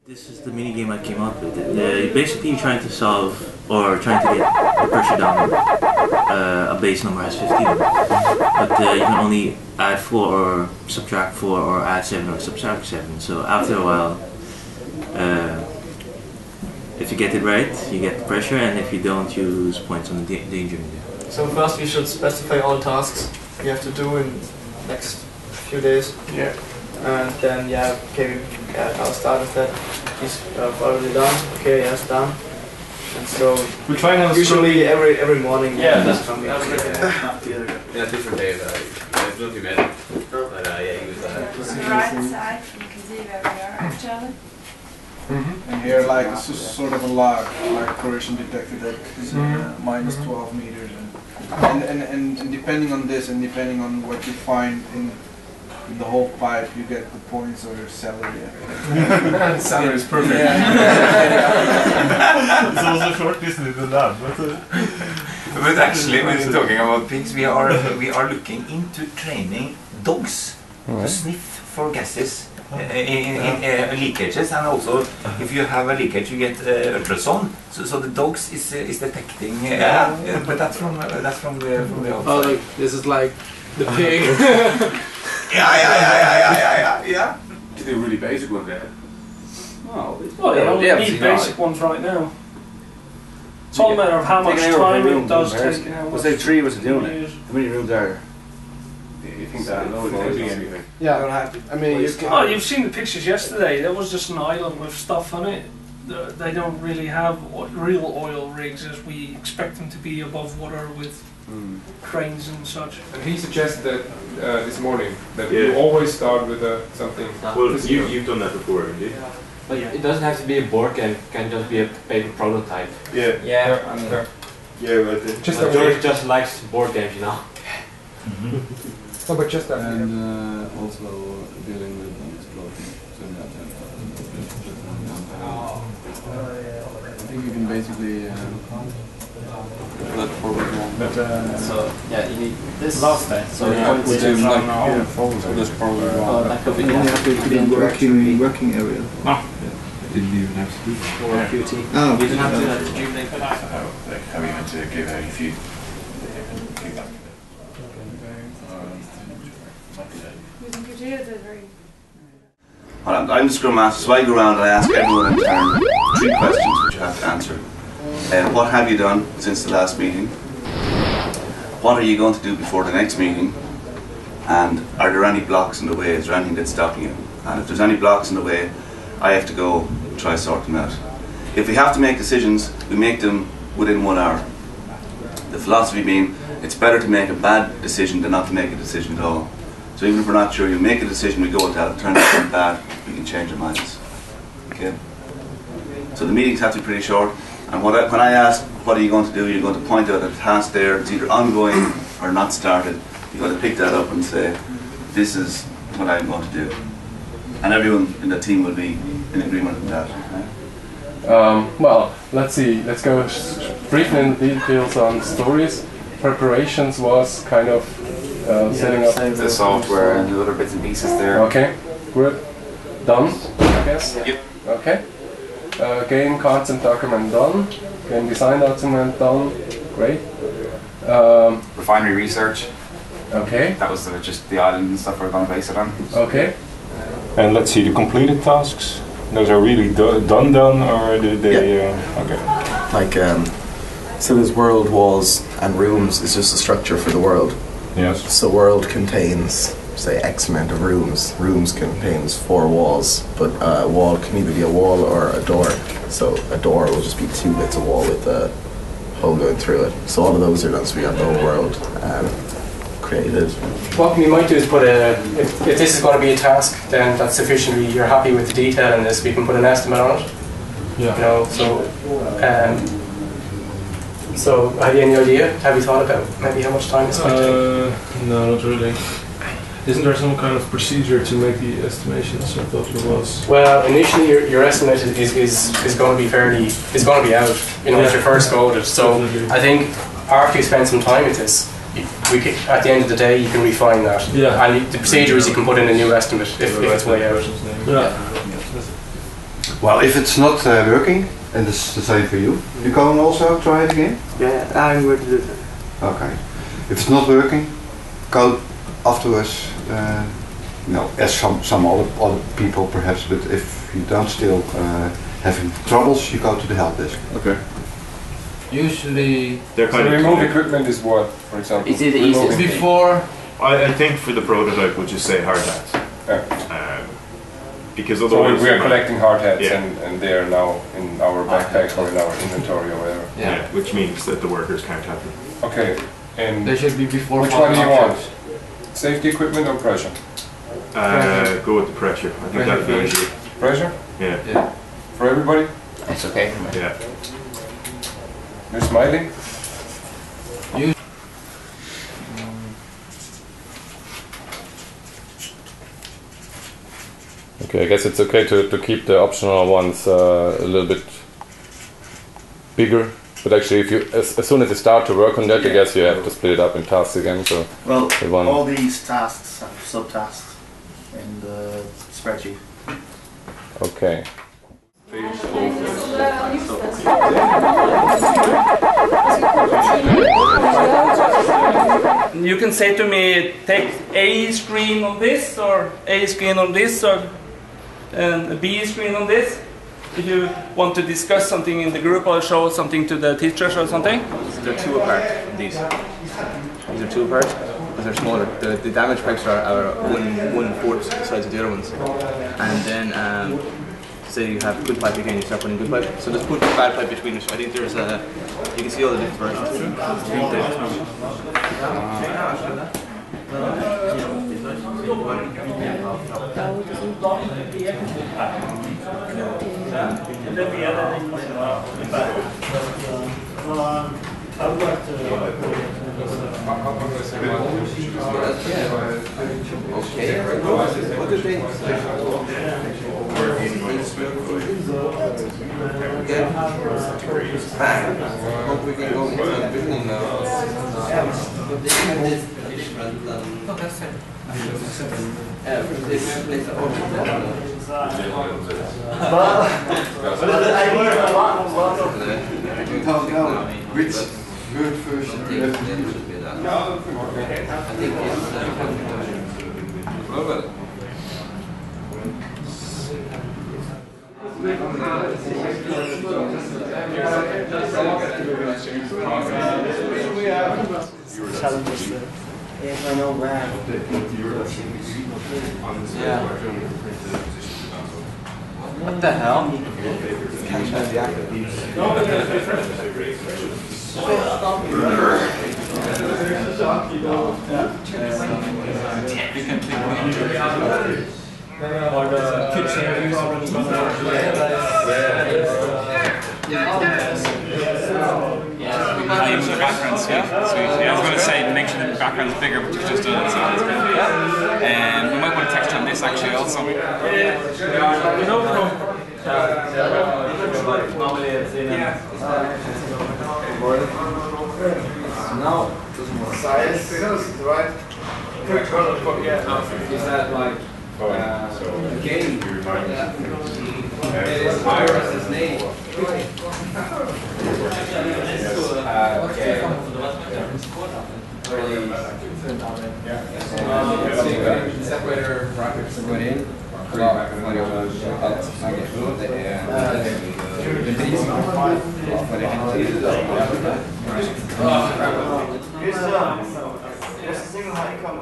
This is the mini game I came up with. Basically, you're trying to solve or trying to get the pressure down. A base number has 15, but you can only add 4 or subtract 4 or add 7 or subtract 7. So after a while, if you get it right, you get the pressure, and if you don't, you lose points on the danger meter. So first we should specify all tasks you have to do in next few days. Yeah. And then I'll start with that. He's already done. Okay, yes, done. And so we try and have usually every morning. Yeah, that's something. Yeah, different days. I've not met him, but yeah, he was. On the right side, you can see where we are actually. And here, like, it's just sort of a log, like corrosion detected at minus 12 meters, and depending on this, and depending on what you find in the whole pipe, you get the points or your salary. Salary is perfect. Yeah. It's also short distance in that, But actually, when you're talking about pigs, we are looking into training dogs to sniff for gases. In leakages, and also if you have a leakage you get ultrasound, so the dogs is detecting but that's from the outside. Oh, like, this is like the pig. yeah. You do really basic one there. Well, you need basic ones right now. It's all a matter of how much time it does take. Let's say 3 of us are doing it. How many rooms are there? You think that load could be anything? Yeah, I mean, you've seen the pictures yesterday. There was just an island with stuff on it. They don't really have real oil rigs as we expect them to be above water with cranes and such. And he suggested that this morning that you always start with something. Well, you've done that before, haven't you? But it doesn't have to be a board game. It can just be a paper prototype. Yeah. Just George just likes board games, you know. No, but just that. And also dealing with exploding. I think you can basically let forward one. So yeah, you need this. Last day. So which is like so this probably one. that could be You only have to put in working area. Didn't even have to do that. or QT. Oh, You didn't have to do that, did you? How are you meant to give out if you feedback? Using computers is very. I'm the Scrum Master, so I go around and I ask everyone in turn 3 questions which you have to answer. What have you done since the last meeting? What are you going to do before the next meeting? And are there any blocks in the way? Is there anything that's stopping you? And if there's any blocks in the way, I have to go try to sort them out. If we have to make decisions, we make them within 1 hour. The philosophy being, it's better to make a bad decision than not to make a decision at all. So even if we're not sure, you make a decision, we go with that, it turns out bad, we can change our minds. Okay? So the meetings have to be pretty short, and when I ask, what are you going to do, you're going to point out a task there, it's either ongoing or not started. You're going to pick that up and say, this is what I'm going to do. And everyone in the team will be in agreement with that. Okay? Well, let's see. Let's go briefly in the details on stories. Preparations was kind of setting up the software and the other bits and pieces there. Okay, good. Done, I guess. Yep. Okay. Game concept document done. Game design document done. Great. Refinery research. Okay. That was just the island and stuff we're going to base it on. Okay. And let's see the completed tasks. Those are really done, or did they? Okay. like so there's world, walls, and rooms is just a structure for the world. Yes. So world contains, say, X amount of rooms. Rooms contains 4 walls, but a wall can either be a wall or a door. So a door will just be 2 bits of wall with a hole going through it. So all of those are done, so we have the whole world created. What we might do is put if this is going to be a task, then that's sufficiently, you're happy with the detail in this, we can put an estimate on it. Yeah. You know, so have you any idea? Have you thought about maybe how much time it's going to take? No, not really. Isn't there some kind of procedure to make the estimations? I thought there was. Well, initially your estimate is going to be is going to be out. You know, it's your first go at it. So definitely. I think after you spend some time with this, at the end of the day, you can refine that. Yeah. And the procedure is you can put in a new estimate if it's way out. Yeah. Well, if it's not working, and it's the same for you, you go and also try it again? Yeah, I'm going to do that. Okay. If it's not working, go afterwards, as some other people perhaps, but if you don't still having troubles, you go to the help desk. Okay. Usually, so remove equipment is what, for example? Is it easy before? I think for the prototype we'll just say hard hats. Because otherwise... So we are collecting hard hats yeah. and they are now in our backpack or in our inventory or whatever. Yeah, which means that the workers can't have them. Okay, and they should be before. Which one do you want? Safety equipment or pressure? Go with the pressure. I think that'd be easier. Pressure? Yeah. For everybody? It's okay for me. Yeah. You're smiling? Okay, I guess it's okay to keep the optional ones a little bit bigger. But actually, if you as soon as you start to work on that, I guess you have to split it up in tasks again. So all these tasks have subtasks in the spreadsheet. Okay. You can say to me, take A screen on this, or A screen on this, or and a B screen on this. If you want to discuss something in the group or show something to the teachers or something. They're two apart, these. These are two apart, because they're smaller. The damage pipes are 1/4 the size of the other ones. And then, say you have good pipe again, you start putting good pipe. So just put bad pipe between us. I think there's you can see all the different versions. Hope we can go into the building now. Which good version do you have to use? Challenges there. Yes, I know where. Yeah. What the hell? Use the background, sweet. I was going to say make sure the background's bigger, but you've just done it, so it's good. And we might want to text on this actually also. No. Size, right? Is that like game? It is Iris's name. Separator brackets are going in. It's a single high income.